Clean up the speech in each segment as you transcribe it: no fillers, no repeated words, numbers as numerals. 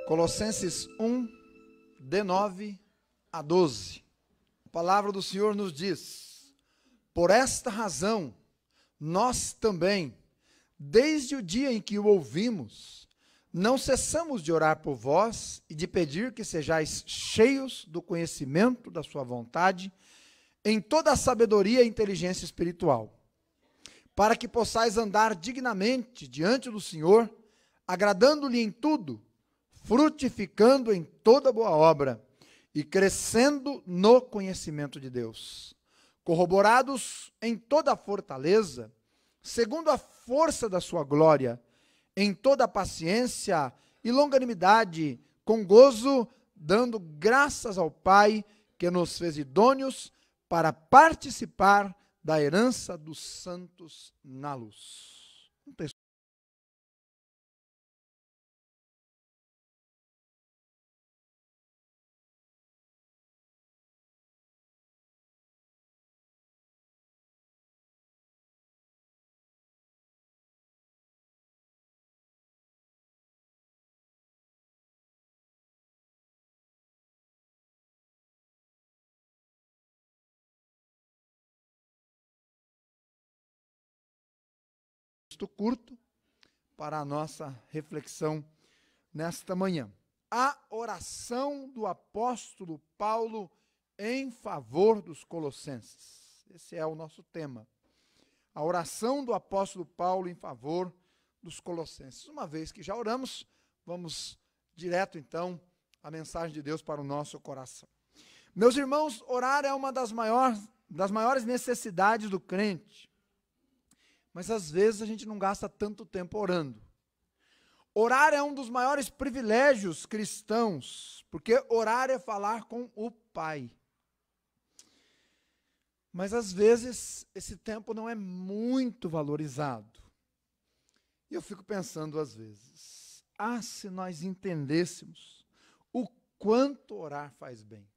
Colossenses 1, de 9 a 12. A palavra do Senhor nos diz: por esta razão, nós também, desde o dia em que o ouvimos, não cessamos de orar por vós e de pedir que sejais cheios do conhecimento da sua vontade, em toda a sabedoria e inteligência espiritual, para que possais andar dignamente diante do Senhor, agradando-lhe em tudo, frutificando em toda boa obra e crescendo no conhecimento de Deus, corroborados em toda a fortaleza, segundo a força da sua glória, em toda a paciência e longanimidade, com gozo, dando graças ao Pai, que nos fez idôneos para participar da herança dos santos na luz. Um texto curto para a nossa reflexão nesta manhã. A oração do apóstolo Paulo em favor dos colossenses. Esse é o nosso tema. A oração do apóstolo Paulo em favor dos colossenses. Uma vez que já oramos, vamos direto então à mensagem de Deus para o nosso coração. Meus irmãos, orar é uma das maiores necessidades do crente. Mas às vezes a gente não gasta tanto tempo orando. Orar é um dos maiores privilégios cristãos, porque orar é falar com o Pai. Mas às vezes esse tempo não é muito valorizado. E eu fico pensando às vezes, se nós entendêssemos o quanto orar faz bem,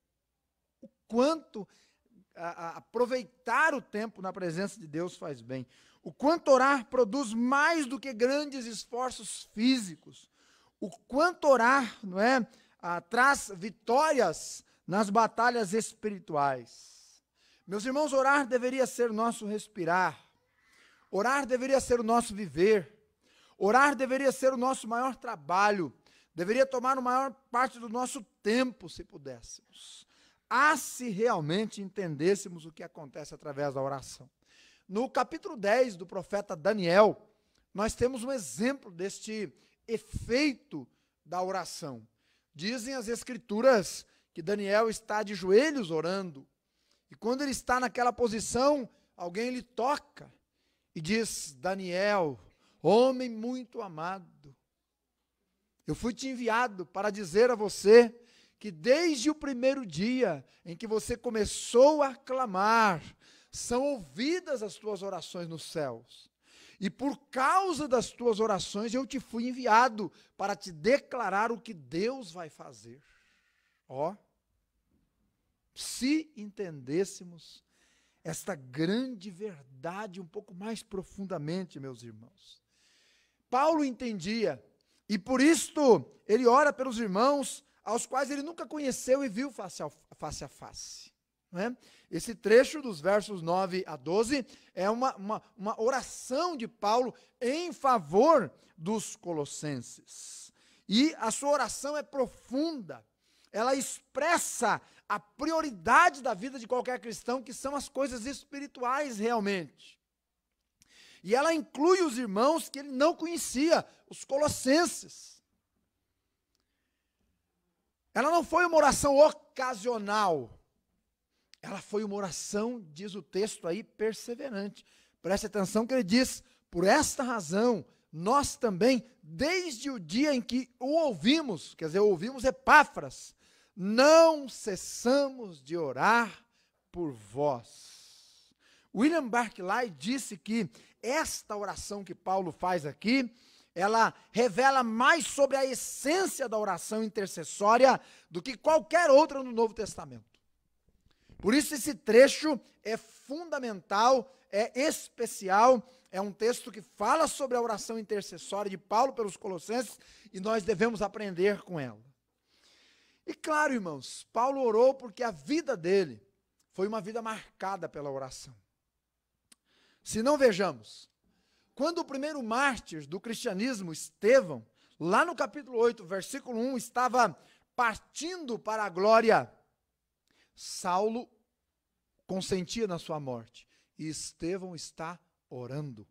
o quanto aproveitar o tempo na presença de Deus faz bem, o quanto orar produz mais do que grandes esforços físicos, o quanto orar, traz vitórias nas batalhas espirituais. Meus irmãos, orar deveria ser o nosso respirar, orar deveria ser o nosso viver, orar deveria ser o nosso maior trabalho, deveria tomar a maior parte do nosso tempo, se pudéssemos. Se realmente entendêssemos o que acontece através da oração. No capítulo 10 do profeta Daniel, nós temos um exemplo deste efeito da oração. Dizem as escrituras que Daniel está de joelhos orando, e quando ele está naquela posição, alguém lhe toca e diz: Daniel, homem muito amado, eu fui te enviado para dizer a você que desde o primeiro dia em que você começou a clamar, são ouvidas as tuas orações nos céus. E por causa das tuas orações eu te fui enviado para te declarar o que Deus vai fazer. Se entendêssemos esta grande verdade um pouco mais profundamente, meus irmãos. Paulo entendia, e por isto ele ora pelos irmãos aos quais ele nunca conheceu e viu face a face. Não é? Esse trecho dos versos 9 a 12 é uma oração de Paulo em favor dos colossenses. E a sua oração é profunda, ela expressa a prioridade da vida de qualquer cristão, que são as coisas espirituais realmente. E ela inclui os irmãos que ele não conhecia, os colossenses. Ela não foi uma oração ocasional, ela foi uma oração, diz o texto aí, perseverante. Preste atenção que ele diz: por esta razão, nós também, desde o dia em que o ouvimos, quer dizer, ouvimos Epáfras, não cessamos de orar por vós. William Barclay disse que esta oração que Paulo faz aqui, ela revela mais sobre a essência da oração intercessória do que qualquer outra no Novo Testamento. Por isso esse trecho é fundamental, é especial, é um texto que fala sobre a oração intercessória de Paulo pelos Colossenses, e nós devemos aprender com ela. E claro, irmãos, Paulo orou porque a vida dele foi uma vida marcada pela oração. Se não, vejamos, quando o primeiro mártir do cristianismo, Estevão, lá no capítulo 8, versículo 1, estava partindo para a glória, Saulo consentia na sua morte, e Estevão está orando.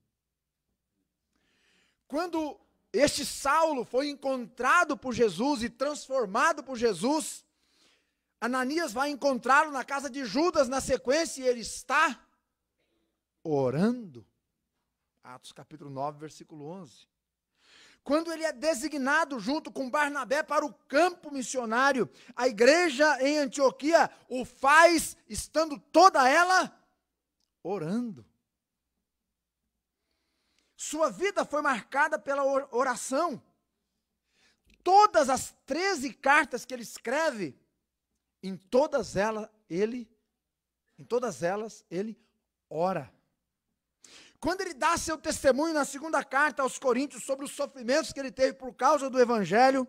Quando este Saulo foi encontrado por Jesus e transformado por Jesus, Ananias vai encontrá-lo na casa de Judas na sequência, e ele está orando. Atos capítulo 9, versículo 11. Quando ele é designado junto com Barnabé para o campo missionário, a igreja em Antioquia o faz estando toda ela orando. Sua vida foi marcada pela oração. Todas as 13 cartas que ele escreve, em todas elas ele ora. Quando ele dá seu testemunho na segunda carta aos Coríntios sobre os sofrimentos que ele teve por causa do Evangelho,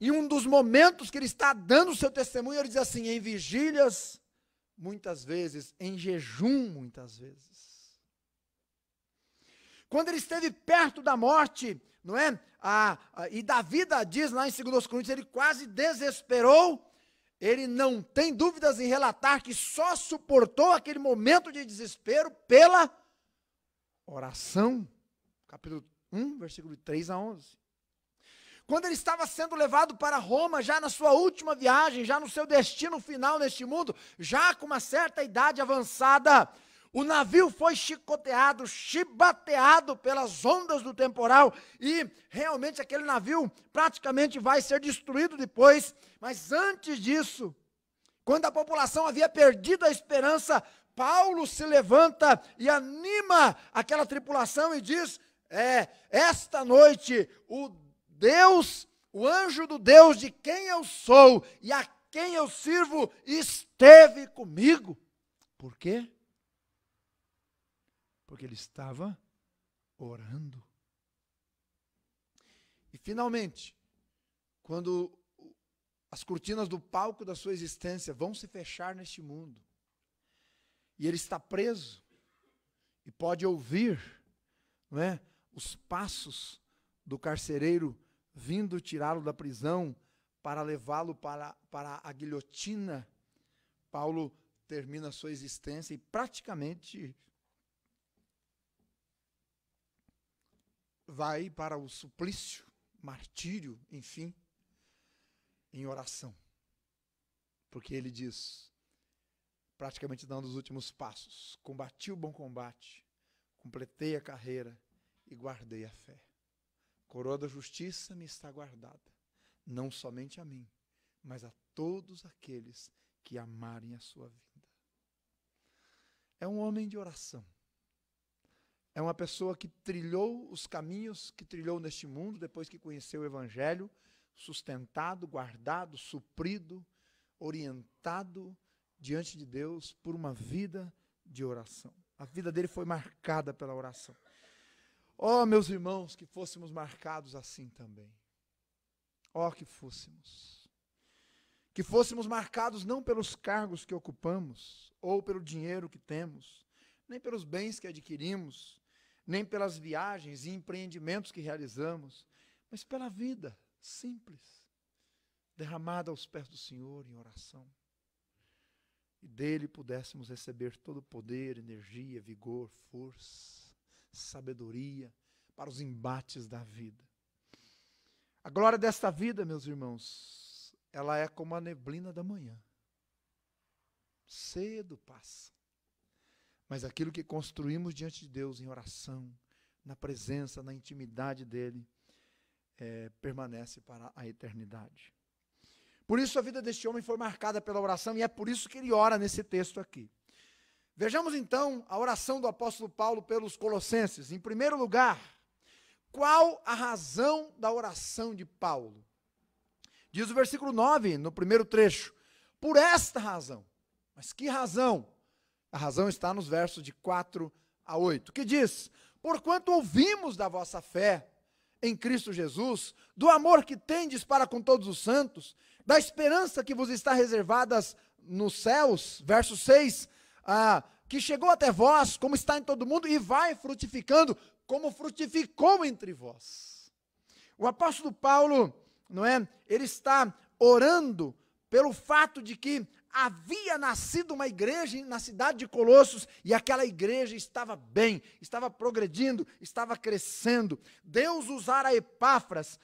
em um dos momentos que ele está dando o seu testemunho, ele diz assim: em vigílias, muitas vezes, em jejum, muitas vezes. Quando ele esteve perto da morte, não é? E da vida, diz lá em 2 Coríntios, ele quase desesperou. Ele não tem dúvidas em relatar que só suportou aquele momento de desespero pela oração. Capítulo 1, versículo 3 a 11. Quando ele estava sendo levado para Roma, já na sua última viagem, já no seu destino final neste mundo, já com uma certa idade avançada, o navio foi chicoteado, chibateado pelas ondas do temporal, e realmente aquele navio praticamente vai ser destruído depois. Mas antes disso, quando a população havia perdido a esperança, Paulo se levanta e anima aquela tripulação e diz: esta noite o anjo do Deus de quem eu sou e a quem eu sirvo esteve comigo. Por quê? Porque ele estava orando. E finalmente, quando as cortinas do palco da sua existência vão se fechar neste mundo, e ele está preso, e pode ouvir, não é, os passos do carcereiro vindo tirá-lo da prisão para levá-lo para a guilhotina, Paulo termina a sua existência e praticamente vai para o suplício, martírio, enfim, em oração. Porque ele diz, praticamente dando os últimos passos: combati o bom combate, completei a carreira e guardei a fé. Coroa da justiça me está guardada, não somente a mim, mas a todos aqueles que amarem a sua vida. É um homem de oração. É uma pessoa que trilhou os caminhos que trilhou neste mundo, depois que conheceu o Evangelho, sustentado, guardado, suprido, orientado diante de Deus por uma vida de oração. A vida dele foi marcada pela oração. Oh, meus irmãos, que fôssemos marcados assim também. Oh, que fôssemos. Que fôssemos marcados não pelos cargos que ocupamos, ou pelo dinheiro que temos, nem pelos bens que adquirimos, nem pelas viagens e empreendimentos que realizamos, mas pela vida simples, derramada aos pés do Senhor em oração. E dele pudéssemos receber todo o poder, energia, vigor, força, sabedoria para os embates da vida. A glória desta vida, meus irmãos, ela é como a neblina da manhã. Cedo passa. Mas aquilo que construímos diante de Deus em oração, na presença, na intimidade dele, permanece para a eternidade. Por isso a vida deste homem foi marcada pela oração, e é por isso que ele ora nesse texto aqui. Vejamos então a oração do apóstolo Paulo pelos Colossenses. Em primeiro lugar, qual a razão da oração de Paulo? Diz o versículo 9, no primeiro trecho: por esta razão. Mas que razão? A razão está nos versos de 4 a 8, que diz: porquanto ouvimos da vossa fé em Cristo Jesus, do amor que tendes para com todos os santos, da esperança que vos está reservada nos céus, verso 6, que chegou até vós, como está em todo mundo, e vai frutificando, como frutificou entre vós. O apóstolo Paulo, não é? Ele está orando pelo fato de que havia nascido uma igreja na cidade de Colossos, e aquela igreja estava bem, estava progredindo, estava crescendo. Deus usara Epáfras,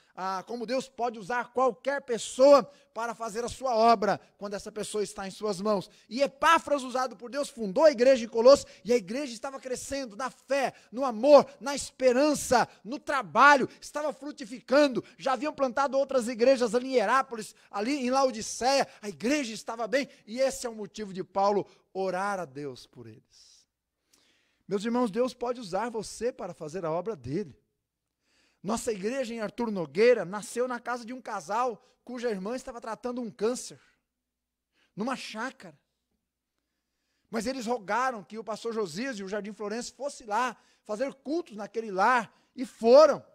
como Deus pode usar qualquer pessoa para fazer a sua obra, quando essa pessoa está em suas mãos. E Epáfras, usado por Deus, fundou a igreja de Colossos, e a igreja estava crescendo na fé, no amor, na esperança, no trabalho, estava frutificando. Já haviam plantado outras igrejas ali em Herápolis, ali em Laodiceia, a igreja estava bem, e esse é o motivo de Paulo orar a Deus por eles. Meus irmãos, Deus pode usar você para fazer a obra dele. Nossa igreja em Arthur Nogueira nasceu na casa de um casal cuja irmã estava tratando um câncer, numa chácara. Mas eles rogaram que o pastor Josias e o Jardim Florencio fossem lá fazer cultos naquele lar, e foram.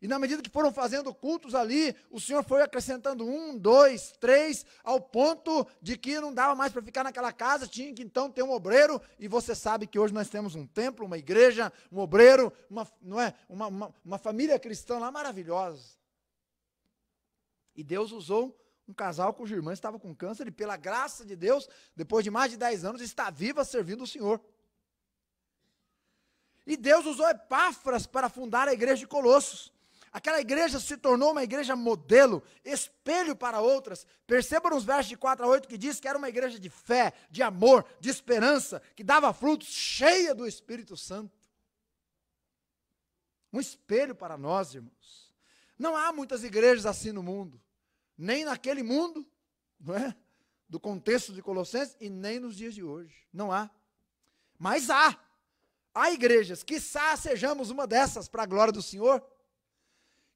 E na medida que foram fazendo cultos ali, o Senhor foi acrescentando 1, 2, 3, ao ponto de que não dava mais para ficar naquela casa, tinha que então ter um obreiro, e você sabe que hoje nós temos um templo, uma igreja, um obreiro, uma família cristã lá maravilhosa. E Deus usou um casal cuja irmã estava com câncer, e pela graça de Deus, depois de mais de 10 anos, está viva servindo o Senhor. E Deus usou Epáfras para fundar a igreja de Colossos. Aquela igreja se tornou uma igreja modelo, espelho para outras. Perceba nos versos de 4 a 8 que diz que era uma igreja de fé, de amor, de esperança, que dava frutos, cheia do Espírito Santo. Um espelho para nós, irmãos. Não há muitas igrejas assim no mundo, nem naquele mundo, não é? Do contexto de Colossenses, e nem nos dias de hoje. Não há. Mas há igrejas, quiçá sejamos uma dessas para a glória do Senhor.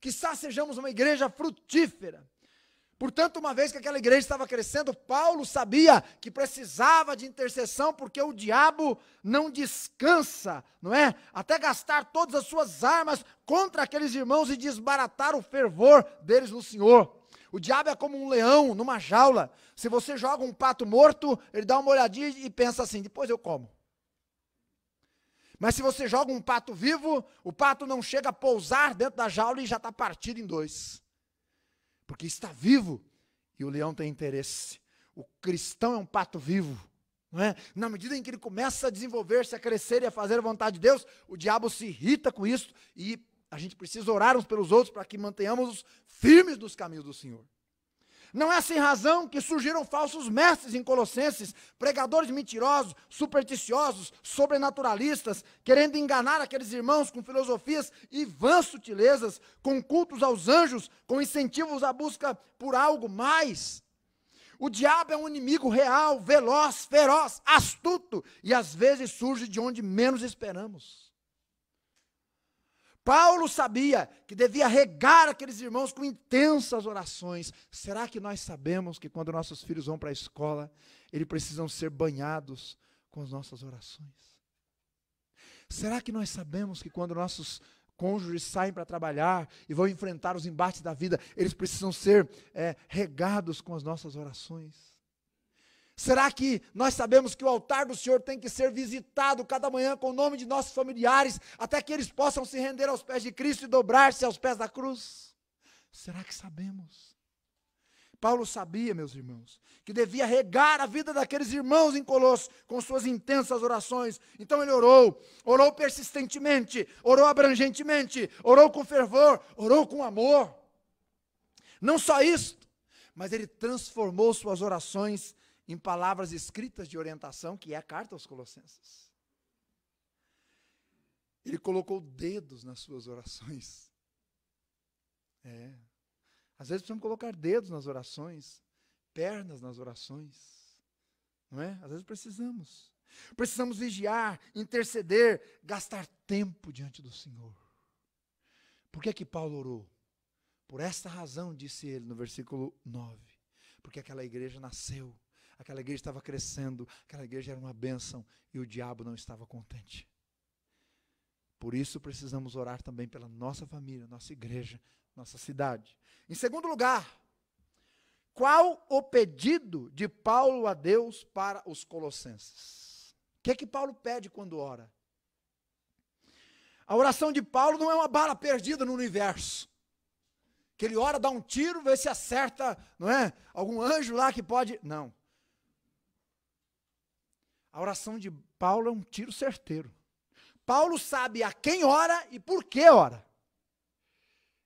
Quiçá sejamos uma igreja frutífera. Portanto, uma vez que aquela igreja estava crescendo, Paulo sabia que precisava de intercessão, porque o diabo não descansa, não é? Até gastar todas as suas armas contra aqueles irmãos e desbaratar o fervor deles no Senhor. O diabo é como um leão numa jaula. Se você joga um pato morto, ele dá uma olhadinha e pensa assim: depois eu como. Mas se você joga um pato vivo, o pato não chega a pousar dentro da jaula e já está partido em dois. Porque está vivo e o leão tem interesse. O cristão é um pato vivo, não é? Na medida em que ele começa a desenvolver-se, a crescer e a fazer a vontade de Deus, o diabo se irrita com isso, e a gente precisa orar uns pelos outros para que mantenhamos firmes nos caminhos do Senhor. Não é sem razão que surgiram falsos mestres em Colossenses, pregadores mentirosos, supersticiosos, sobrenaturalistas, querendo enganar aqueles irmãos com filosofias e vãs sutilezas, com cultos aos anjos, com incentivos à busca por algo mais. O diabo é um inimigo real, veloz, feroz, astuto, e às vezes surge de onde menos esperamos. Paulo sabia que devia regar aqueles irmãos com intensas orações. Será que nós sabemos que quando nossos filhos vão para a escola, eles precisam ser banhados com as nossas orações? Será que nós sabemos que quando nossos cônjuges saem para trabalhar e vão enfrentar os embates da vida, eles precisam ser regados com as nossas orações? Será que nós sabemos que o altar do Senhor tem que ser visitado cada manhã com o nome de nossos familiares, até que eles possam se render aos pés de Cristo e dobrar-se aos pés da cruz? Será que sabemos? Paulo sabia, meus irmãos, que devia regar a vida daqueles irmãos em Colossos com suas intensas orações. Então ele orou persistentemente, orou abrangentemente, orou com fervor, orou com amor. Não só isso, mas ele transformou suas orações em palavras escritas de orientação, que é a carta aos Colossenses. Ele colocou dedos nas suas orações. Às vezes precisamos colocar dedos nas orações, pernas nas orações, não é? Às vezes precisamos. Precisamos vigiar, interceder, gastar tempo diante do Senhor. Por que que Paulo orou? Por esta razão, disse ele no versículo 9. Porque aquela igreja nasceu. aquela igreja estava crescendo, aquela igreja era uma bênção e o diabo não estava contente. Por isso precisamos orar também pela nossa família, nossa igreja, nossa cidade. Em segundo lugar, qual o pedido de Paulo a Deus para os colossenses? O que é que Paulo pede quando ora? A oração de Paulo não é uma bala perdida no universo. Que ele ora, dá um tiro, vê se acerta, não é? Algum anjo lá que pode... Não. A oração de Paulo é um tiro certeiro. Paulo sabe a quem ora e por que ora.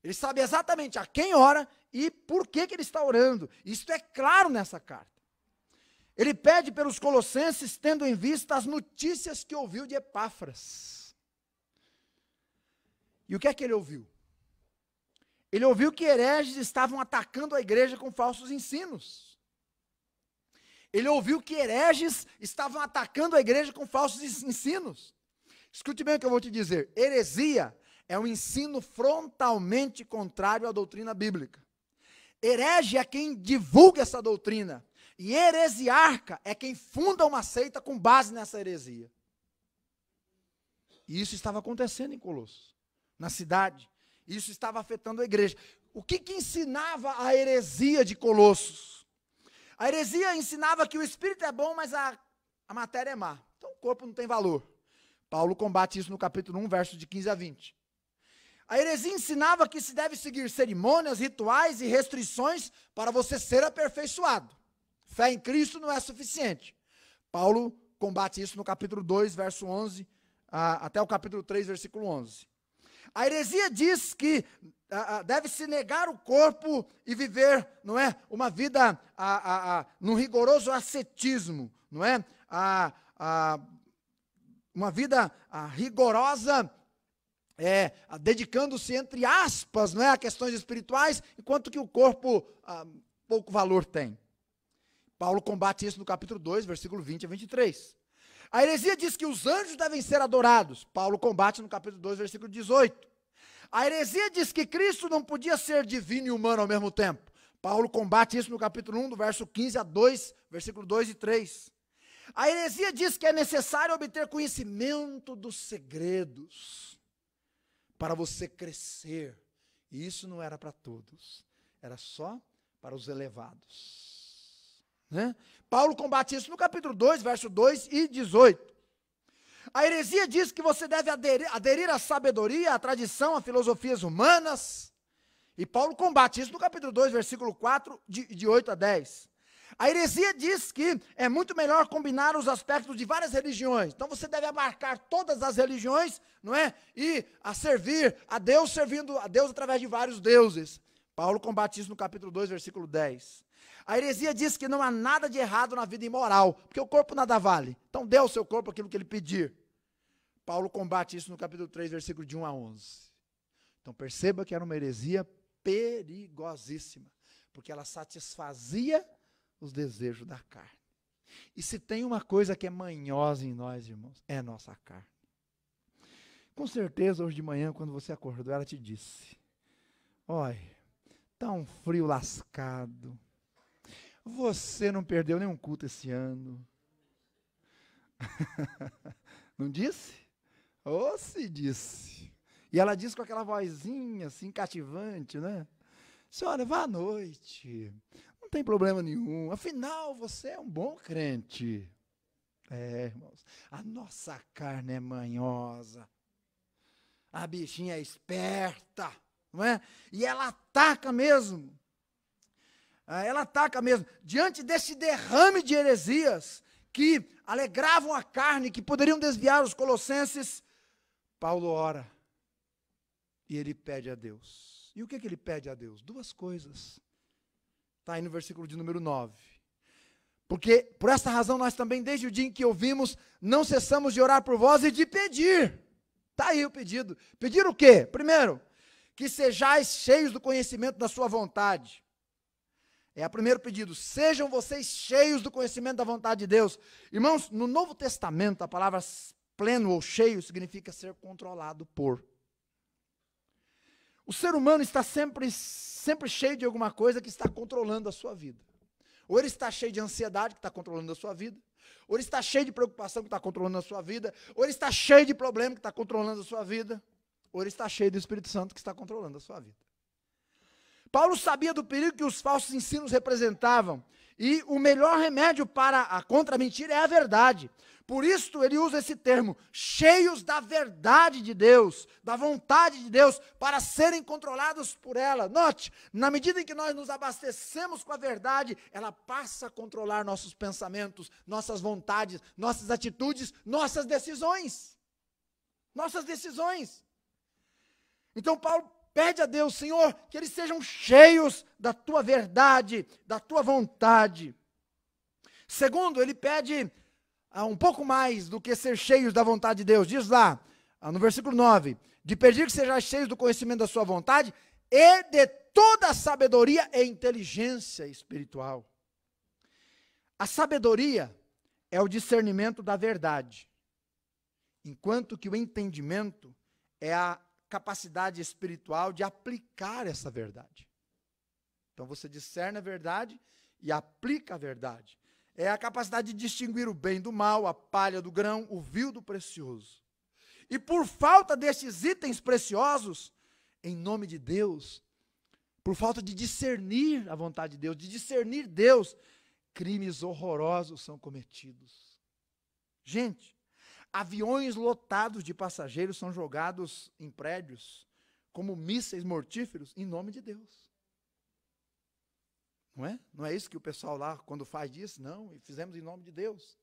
Ele sabe exatamente a quem ora e por que ele está orando. Isso é claro nessa carta. Ele pede pelos colossenses, tendo em vista as notícias que ouviu de Epáfras. E o que é que ele ouviu? Ele ouviu que hereges estavam atacando a igreja com falsos ensinos. Ele ouviu que hereges estavam atacando a igreja com falsos ensinos. Escute bem o que eu vou te dizer. Heresia é um ensino frontalmente contrário à doutrina bíblica. Herege é quem divulga essa doutrina. E heresiarca é quem funda uma seita com base nessa heresia. E isso estava acontecendo em Colossos, na cidade. Isso estava afetando a igreja. O que ensinava a heresia de Colossos? A heresia ensinava que o espírito é bom, mas a matéria é má. Então o corpo não tem valor. Paulo combate isso no capítulo 1, versos de 15 a 20. A heresia ensinava que se deve seguir cerimônias, rituais e restrições para você ser aperfeiçoado. Fé em Cristo não é suficiente. Paulo combate isso no capítulo 2, verso 11, até o capítulo 3, versículo 11. A heresia diz que deve-se negar o corpo e viver, não é, uma vida num rigoroso ascetismo, não é, uma vida rigorosa, dedicando-se, entre aspas, não é, a questões espirituais, enquanto que o corpo pouco valor tem. Paulo combate isso no capítulo 2, versículo 20 a 23. A heresia diz que os anjos devem ser adorados. Paulo combate no capítulo 2, versículo 18. A heresia diz que Cristo não podia ser divino e humano ao mesmo tempo. Paulo combate isso no capítulo 1, do verso 15 a 2, versículo 2 e 3. A heresia diz que é necessário obter conhecimento dos segredos para você crescer. E isso não era para todos, era só para os elevados. Né? Paulo combate isso no capítulo 2, verso 2 e 18. A heresia diz que você deve aderir à sabedoria, à tradição, a filosofias humanas. E Paulo combate isso no capítulo 2, versículo 4, de 8 a 10. A heresia diz que é muito melhor combinar os aspectos de várias religiões. Então você deve abarcar todas as religiões, não é? E a servir a Deus, servindo a Deus através de vários deuses. Paulo combate isso no capítulo 2, versículo 10. A heresia diz que não há nada de errado na vida imoral, porque o corpo nada vale. Então dê ao seu corpo aquilo que ele pedir. Paulo combate isso no capítulo 3, versículo de 1 a 11. Então perceba que era uma heresia perigosíssima, porque ela satisfazia os desejos da carne. E se tem uma coisa que é manhosa em nós, irmãos, é nossa carne. Com certeza, hoje de manhã, quando você acordou, ela te disse: olha, está um frio lascado, você não perdeu nenhum culto esse ano. Não disse? Ou se disse. E ela disse com aquela vozinha assim, cativante, né? Senhora, vá à noite, não tem problema nenhum, afinal você é um bom crente. Irmãos, a nossa carne é manhosa, a bichinha é esperta, não é? E ela ataca mesmo. Ela ataca mesmo. Diante desse derrame de heresias que alegravam a carne, que poderiam desviar os colossenses, Paulo ora e ele pede a Deus. E o que ele pede a Deus? Duas coisas. Está aí no versículo de número 9. Porque, por essa razão, nós também, desde o dia em que ouvimos, não cessamos de orar por vós e de pedir. Está aí o pedido. Pedir o quê? Primeiro, que sejais cheios do conhecimento da sua vontade. É o primeiro pedido. Sejam vocês cheios do conhecimento da vontade de Deus. Irmãos, no Novo Testamento, a palavra pleno ou cheio significa ser controlado por. O ser humano está sempre cheio de alguma coisa que está controlando a sua vida. Ou ele está cheio de ansiedade, que está controlando a sua vida. Ou ele está cheio de preocupação, que está controlando a sua vida. Ou ele está cheio de problema, que está controlando a sua vida. Ou ele está cheio do Espírito Santo, que está controlando a sua vida. Paulo sabia do perigo que os falsos ensinos representavam. E o melhor remédio contra a mentira é a verdade. Por isso ele usa esse termo, cheios da verdade de Deus, da vontade de Deus, para serem controlados por ela. Note, na medida em que nós nos abastecemos com a verdade, ela passa a controlar nossos pensamentos, nossas vontades, nossas atitudes, nossas decisões. Nossas decisões. Então Paulo pede a Deus, Senhor, que eles sejam cheios da tua verdade, da tua vontade. Segundo, ele pede um pouco mais do que ser cheios da vontade de Deus. Diz lá, no versículo 9, de pedir que sejam cheios do conhecimento da sua vontade e de toda a sabedoria e inteligência espiritual. A sabedoria é o discernimento da verdade, enquanto que o entendimento é a capacidade espiritual de aplicar essa verdade. Então você discerne a verdade e aplica a verdade. É a capacidade de distinguir o bem do mal, a palha do grão, o vil do precioso. E por falta desses itens preciosos, em nome de Deus, por falta de discernir a vontade de Deus, de discernir Deus, crimes horrorosos são cometidos. Gente, aviões lotados de passageiros são jogados em prédios como mísseis mortíferos em nome de Deus. Não é? Não é isso que o pessoal lá, quando faz disso? Não, e fizemos em nome de Deus.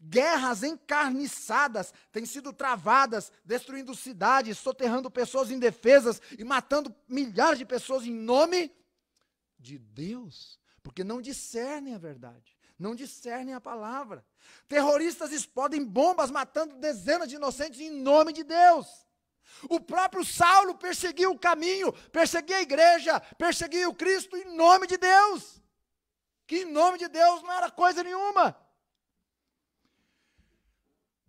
Guerras encarniçadas têm sido travadas, destruindo cidades, soterrando pessoas indefesas e matando milhares de pessoas em nome de Deus, porque não discernem a verdade, não discernem a palavra. Terroristas explodem bombas, matando dezenas de inocentes em nome de Deus. O próprio Saulo perseguiu o caminho, perseguia a igreja, perseguia o Cristo em nome de Deus, que em nome de Deus não era coisa nenhuma.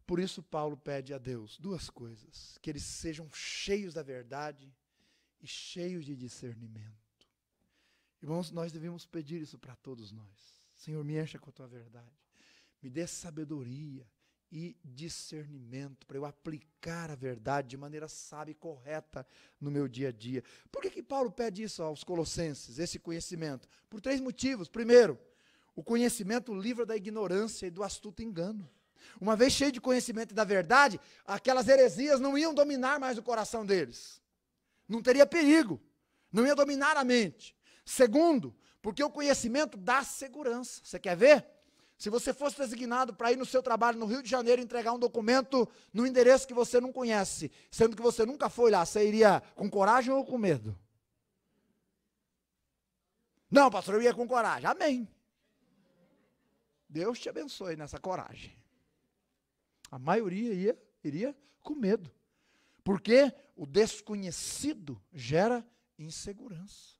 Por isso Paulo pede a Deus duas coisas, que eles sejam cheios da verdade e cheios de discernimento. Irmãos, nós devemos pedir isso para todos nós. Senhor, me encha com a tua verdade, me dê sabedoria e discernimento para eu aplicar a verdade de maneira sábia e correta no meu dia a dia. Por que Paulo pede isso aos Colossenses, esse conhecimento? Por 3 motivos. Primeiro, o conhecimento livra da ignorância e do astuto engano. Uma vez cheio de conhecimento e da verdade, aquelas heresias não iam dominar mais o coração deles. Não teria perigo, não ia dominar a mente. Segundo, porque o conhecimento dá segurança. Você quer ver? Se você fosse designado para ir no seu trabalho no Rio de Janeiro entregar um documento no endereço que você não conhece, sendo que você nunca foi lá, você iria com coragem ou com medo? Não, pastor, eu ia com coragem. Amém. Deus te abençoe nessa coragem. A maioria iria com medo. Porque o desconhecido gera insegurança.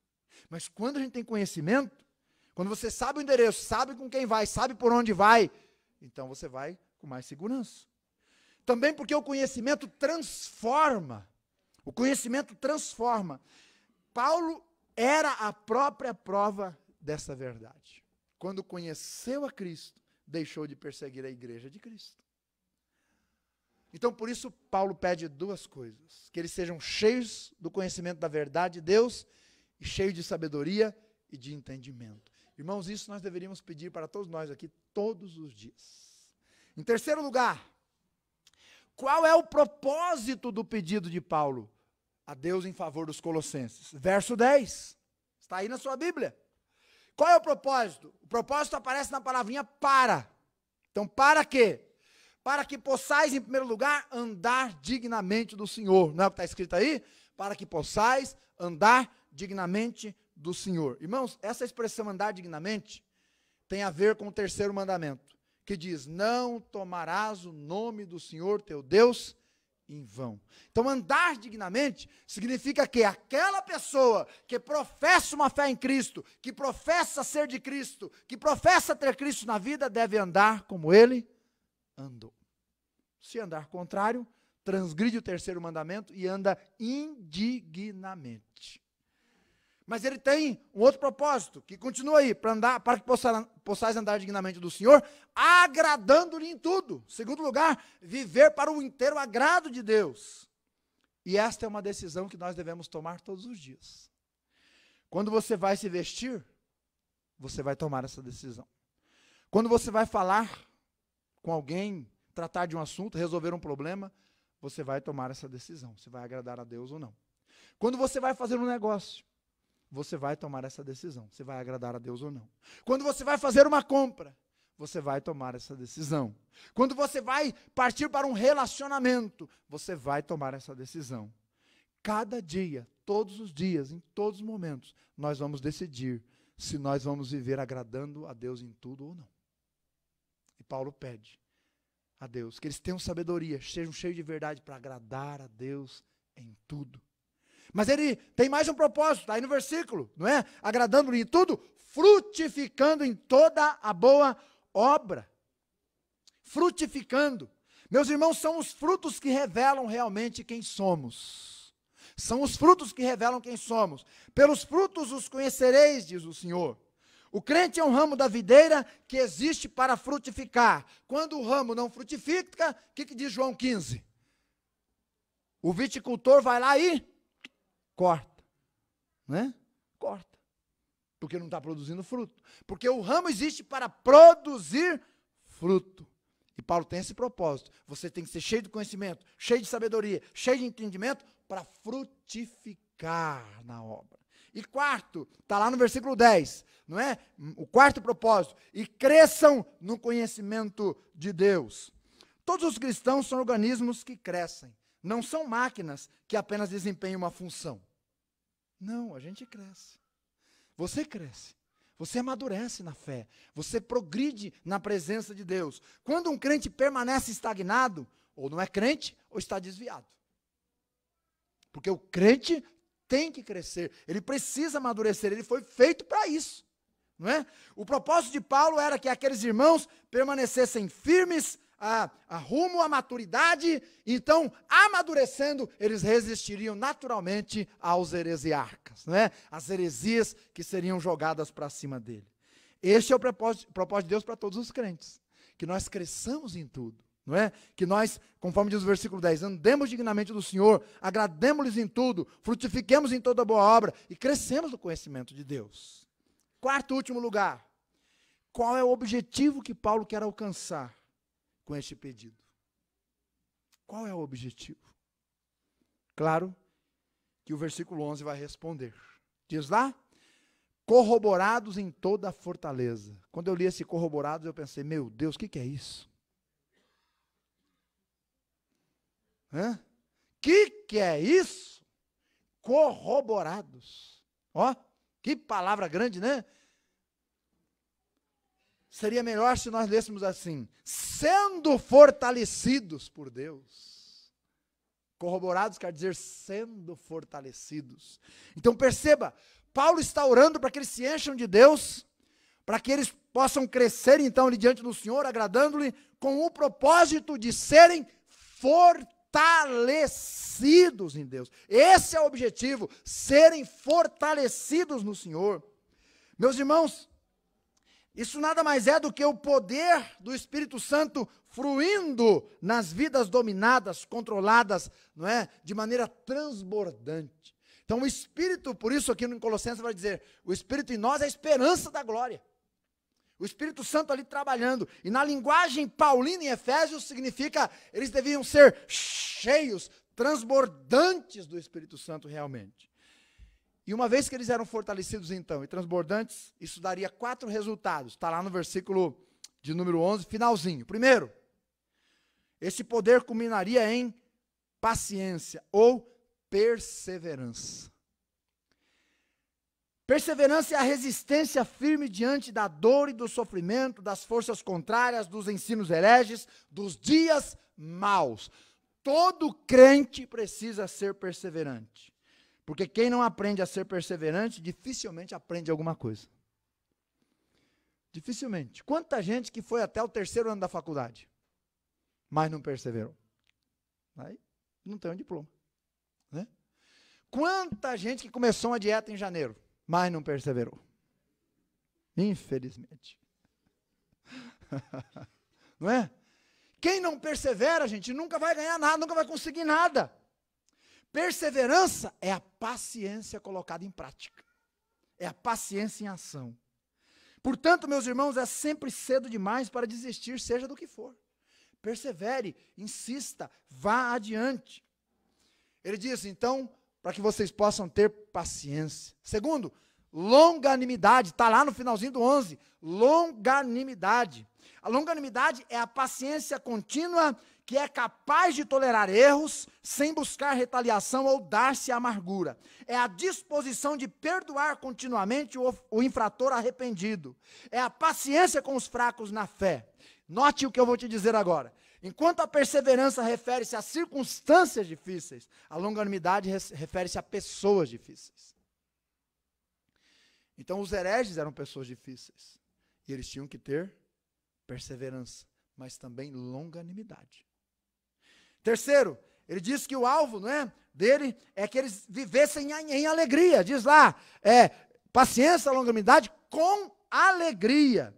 Mas quando a gente tem conhecimento, quando você sabe o endereço, sabe com quem vai, sabe por onde vai, então você vai com mais segurança. Também porque o conhecimento transforma. O conhecimento transforma. Paulo era a própria prova dessa verdade. Quando conheceu a Cristo, deixou de perseguir a igreja de Cristo. Então, por isso, Paulo pede duas coisas. Que eles sejam cheios do conhecimento da verdade de Deus e cheios de sabedoria e de entendimento. Irmãos, isso nós deveríamos pedir para todos nós aqui, todos os dias. Em terceiro lugar, qual é o propósito do pedido de Paulo a Deus em favor dos Colossenses? Verso 10, está aí na sua Bíblia. Qual é o propósito? O propósito aparece na palavrinha para. Então, para quê? Para que possais, em primeiro lugar, andar dignamente do Senhor. Não é o que está escrito aí? Para que possais andar dignamente do Senhor. Irmãos, essa expressão andar dignamente tem a ver com o terceiro mandamento, que diz, não tomarás o nome do Senhor teu Deus em vão. Então, andar dignamente significa que aquela pessoa que professa uma fé em Cristo, que professa ser de Cristo, que professa ter Cristo na vida, deve andar como ele andou. Se andar contrário, transgride o terceiro mandamento e anda indignamente. Mas ele tem um outro propósito, que continua aí, para que possais andar dignamente do Senhor, agradando-lhe em tudo. Segundo lugar, viver para o inteiro agrado de Deus. E esta é uma decisão que nós devemos tomar todos os dias. Quando você vai se vestir, você vai tomar essa decisão. Quando você vai falar com alguém, tratar de um assunto, resolver um problema, você vai tomar essa decisão, se vai agradar a Deus ou não. Quando você vai fazer um negócio, você vai tomar essa decisão, se vai agradar a Deus ou não. Quando você vai fazer uma compra, você vai tomar essa decisão. Quando você vai partir para um relacionamento, você vai tomar essa decisão. Cada dia, todos os dias, em todos os momentos, nós vamos decidir se nós vamos viver agradando a Deus em tudo ou não. E Paulo pede a Deus que eles tenham sabedoria, sejam cheios de verdade para agradar a Deus em tudo. Mas ele tem mais um propósito, está aí no versículo, não é? Agradando-lhe em tudo, frutificando em toda a boa obra. Frutificando. Meus irmãos, são os frutos que revelam realmente quem somos. São os frutos que revelam quem somos. Pelos frutos os conhecereis, diz o Senhor. O crente é um ramo da videira que existe para frutificar. Quando o ramo não frutifica, o que diz João 15? O viticultor vai lá e corta, né? Corta, porque não está produzindo fruto. Porque o ramo existe para produzir fruto. E Paulo tem esse propósito. Você tem que ser cheio de conhecimento, cheio de sabedoria, cheio de entendimento para frutificar na obra. E quarto, está lá no versículo 10, não é? O quarto propósito, e cresçam no conhecimento de Deus. Todos os cristãos são organismos que crescem, não são máquinas que apenas desempenham uma função. Não, a gente cresce. Você cresce. Você amadurece na fé. Você progride na presença de Deus. Quando um crente permanece estagnado, ou não é crente, ou está desviado. Porque o crente tem que crescer. Ele precisa amadurecer. Ele foi feito para isso. Não é? O propósito de Paulo era que aqueles irmãos permanecessem firmes rumo à maturidade, então, amadurecendo, eles resistiriam naturalmente aos heresiarcas, não é? As heresias que seriam jogadas para cima dele. Este é o propósito de Deus para todos os crentes, que nós cresçamos em tudo, não é? Que nós, conforme diz o versículo 10, andemos dignamente do Senhor, agrademos-lhes em tudo, frutifiquemos em toda boa obra e crescemos no conhecimento de Deus. Quarto e último lugar, qual é o objetivo que Paulo quer alcançar com este pedido? Qual é o objetivo? Claro que o versículo 11 vai responder. Diz lá, corroborados em toda a fortaleza. Quando eu li esse corroborados, eu pensei, meu Deus, o que é isso? Que é isso? Corroborados. Ó, que palavra grande, né? Seria melhor se nós lêssemos assim, sendo fortalecidos por Deus. Corroborados quer dizer sendo fortalecidos. Então perceba, Paulo está orando para que eles se encham de Deus, para que eles possam crescer então ali diante do Senhor, agradando-lhe, com o propósito de serem fortalecidos em Deus. Esse é o objetivo, serem fortalecidos no Senhor. Meus irmãos, isso nada mais é do que o poder do Espírito Santo fluindo nas vidas dominadas, controladas, não é? De maneira transbordante. Então o Espírito, por isso aqui no Colossenses vai dizer, o Espírito em nós é a esperança da glória. O Espírito Santo ali trabalhando. E na linguagem paulina em Efésios significa, eles deviam ser cheios, transbordantes do Espírito Santo realmente. E uma vez que eles eram fortalecidos então e transbordantes, isso daria 4 resultados. Está lá no versículo de número 11, finalzinho. Primeiro, esse poder culminaria em paciência ou perseverança. Perseverança é a resistência firme diante da dor e do sofrimento, das forças contrárias, dos ensinos hereges, dos dias maus. Todo crente precisa ser perseverante. Porque quem não aprende a ser perseverante, dificilmente aprende alguma coisa. Dificilmente. Quanta gente que foi até o 3º ano da faculdade, mas não perseverou? Aí não tem um diploma. Né? Quanta gente que começou uma dieta em janeiro, mas não perseverou. Infelizmente. Não é? Quem não persevera, gente, nunca vai ganhar nada, nunca vai conseguir nada. Perseverança é a paciência colocada em prática. É a paciência em ação. Portanto, meus irmãos, é sempre cedo demais para desistir, seja do que for. Persevere, insista, vá adiante. Ele diz, então, para que vocês possam ter paciência. Segundo, longanimidade, está lá no finalzinho do 11, longanimidade. A longanimidade é a paciência contínua que é capaz de tolerar erros sem buscar retaliação ou dar-se à amargura. É a disposição de perdoar continuamente o infrator arrependido. É a paciência com os fracos na fé. Note o que eu vou te dizer agora. Enquanto a perseverança refere-se a circunstâncias difíceis, a longanimidade refere-se a pessoas difíceis. Então, os hereges eram pessoas difíceis. E eles tinham que ter perseverança, mas também longanimidade. Terceiro, ele diz que o alvo, não é, dele é que eles vivessem em alegria. Diz lá, paciência, longanimidade com alegria.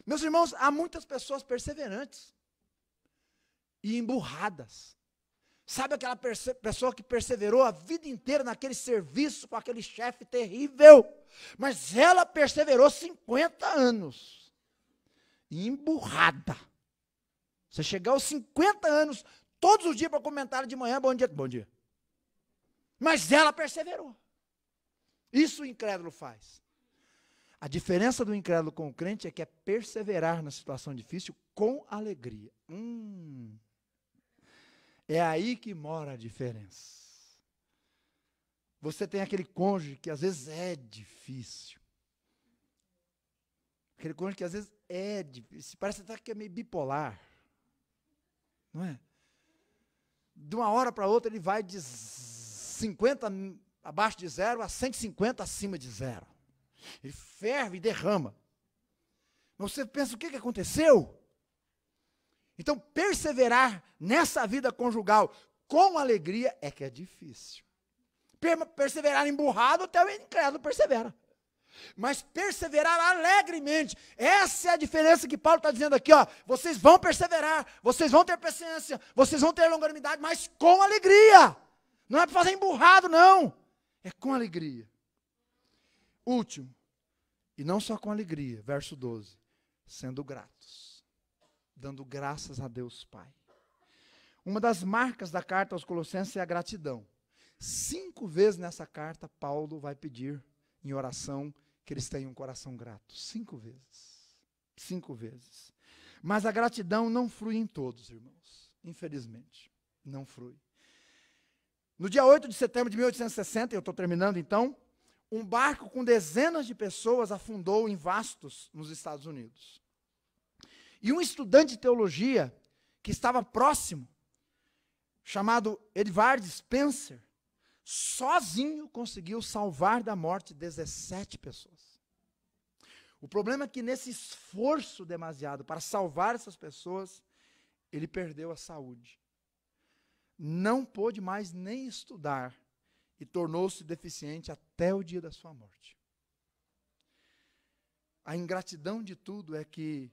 Meus irmãos, há muitas pessoas perseverantes e emburradas. Sabe aquela pessoa que perseverou a vida inteira naquele serviço com aquele chefe terrível, mas ela perseverou 50 anos, emburrada. Você chegar aos 50 anos, todos os dias para comentar de manhã, bom dia, bom dia. Mas ela perseverou. Isso o incrédulo faz. A diferença do incrédulo com o crente é que é perseverar na situação difícil com alegria. É aí que mora a diferença. Você tem aquele cônjuge que às vezes é difícil. Aquele cônjuge que às vezes é difícil. Parece até que é meio bipolar. Não é? De uma hora para outra ele vai de 50 abaixo de zero a 150 acima de zero. Ele ferve e derrama. Mas você pensa, o que aconteceu? Então, perseverar nessa vida conjugal com alegria é que é difícil. Perseverar emburrado, até o incrédulo persevera. Mas perseverar alegremente, essa é a diferença que Paulo está dizendo aqui, ó. Vocês vão perseverar, vocês vão ter paciência, vocês vão ter longanimidade, mas com alegria. Não é para fazer emburrado, não. É com alegria. Último, e não só com alegria, verso 12, sendo gratos. Dando graças a Deus Pai. Uma das marcas da carta aos Colossenses é a gratidão. 5 vezes nessa carta, Paulo vai pedir em oração que eles tenham um coração grato. 5 vezes. 5 vezes. Mas a gratidão não flui em todos, irmãos. Infelizmente, não flui. No dia 8 de setembro de 1860, eu estou terminando então, um barco com dezenas de pessoas afundou em Vastos, nos Estados Unidos. E um estudante de teologia, que estava próximo, chamado Edward Spencer, sozinho conseguiu salvar da morte 17 pessoas. O problema é que nesse esforço demasiado para salvar essas pessoas, ele perdeu a saúde. Não pôde mais nem estudar e tornou-se deficiente até o dia da sua morte. A ingratidão de tudo é que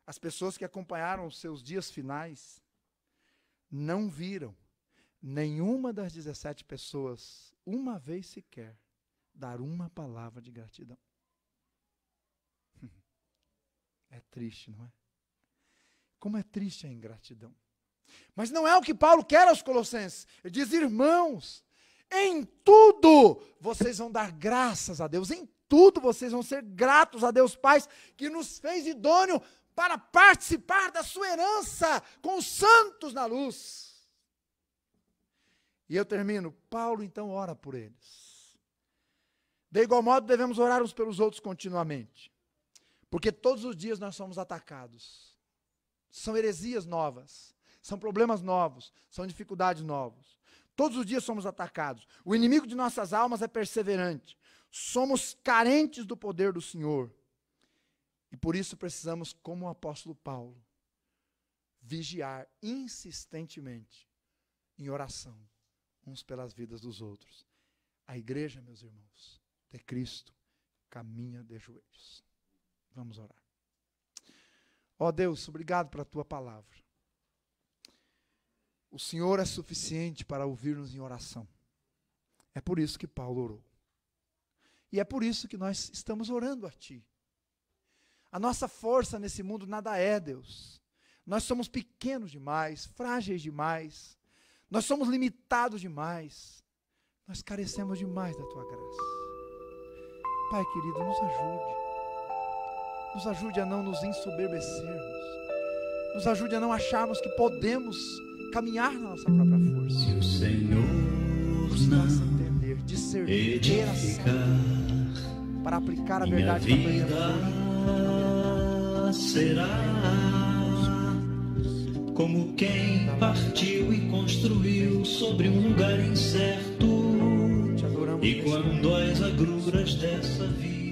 as pessoas que acompanharam os seus dias finais não viram nenhuma das 17 pessoas, uma vez sequer, dar uma palavra de gratidão. É triste, não é? Como é triste a ingratidão. Mas não é o que Paulo quer aos Colossenses. Ele diz, irmãos, em tudo vocês vão dar graças a Deus, em tudo vocês vão ser gratos a Deus Pai, que nos fez idôneo para participar da sua herança com os santos na luz. E eu termino, Paulo então ora por eles. De igual modo devemos orar uns pelos outros continuamente, porque todos os dias nós somos atacados. São heresias novas, são problemas novos, são dificuldades novas. Todos os dias somos atacados. O inimigo de nossas almas é perseverante. Somos carentes do poder do Senhor. E por isso precisamos, como o apóstolo Paulo, vigiar insistentemente em oração, uns pelas vidas dos outros. A igreja, meus irmãos, até Cristo, caminha de joelhos. Vamos orar. Ó Deus, obrigado pela tua palavra. O Senhor é suficiente para ouvir-nos em oração. É por isso que Paulo orou. E é por isso que nós estamos orando a Ti. A nossa força nesse mundo nada é, Deus. Nós somos pequenos demais, frágeis demais. Nós somos limitados demais. Nós carecemos demais da Tua graça. Pai querido, nos ajude. Nos ajude a não nos ensoberbecermos. Nos ajude a não acharmos que podemos caminhar na nossa própria força. Se o Senhor nos faça entender, discernir, ter ação para aplicar a verdade que aprendemos hoje. será como quem partiu e construiu sobre um lugar incerto, e quando as agruras dessa vida